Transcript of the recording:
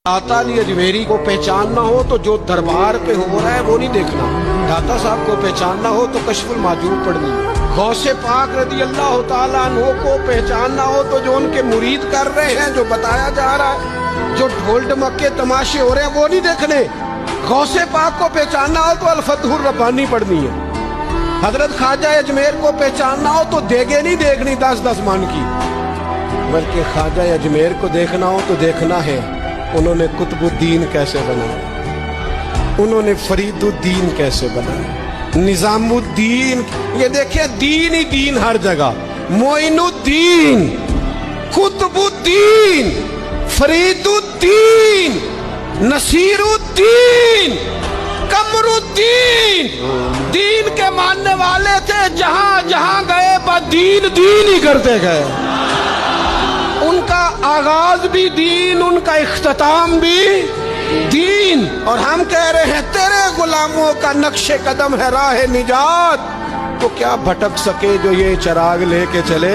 दाता अली अजमेरी को पहचानना हो तो जो दरबार पे हो रहा है वो नहीं देखना। दाता साहब को पहचानना हो तो कश्फुल माजूब पढ़नी है। गौसे पाक रदी अल्लाह तआला अन्हु को पहचानना हो तो जो उनके मुरीद कर रहे हैं, जो बताया जा रहा है, जो ढोल ढमक्के तमाशे हो रहे हैं वो नहीं देखने। गौसे पाक को पहचानना हो तो अल-फतहुर रब्बानी पढ़नी है। हजरत ख्वाजा अजमेर को पहचानना हो तो देगे नहीं देखनी 10-10 मन की, बल्कि ख्वाजा अजमेर को देखना हो तो देखना है उन्होंने कुतुबुद्दीन कैसे बनाया, उन्होंने फरीदुद्दीन कैसे बनाया, निजामुद्दीन। ये देखिए दीन ही दीन हर जगह। मोइनुद्दीन, कुतुबुद्दीन, फरीदुद्दीन, नसीरुद्दीन, कमरुद्दीन। दीन के मानने वाले थे, जहां जहां गए बस दीन दीन ही करते गए। उनका आगाज भी दीन, उनका इख्तिताम भी दीन। और हम कह रहे हैं तेरे गुलामों का नक्शे कदम है राह निजात, तो क्या भटक सके जो ये चिराग लेके चले।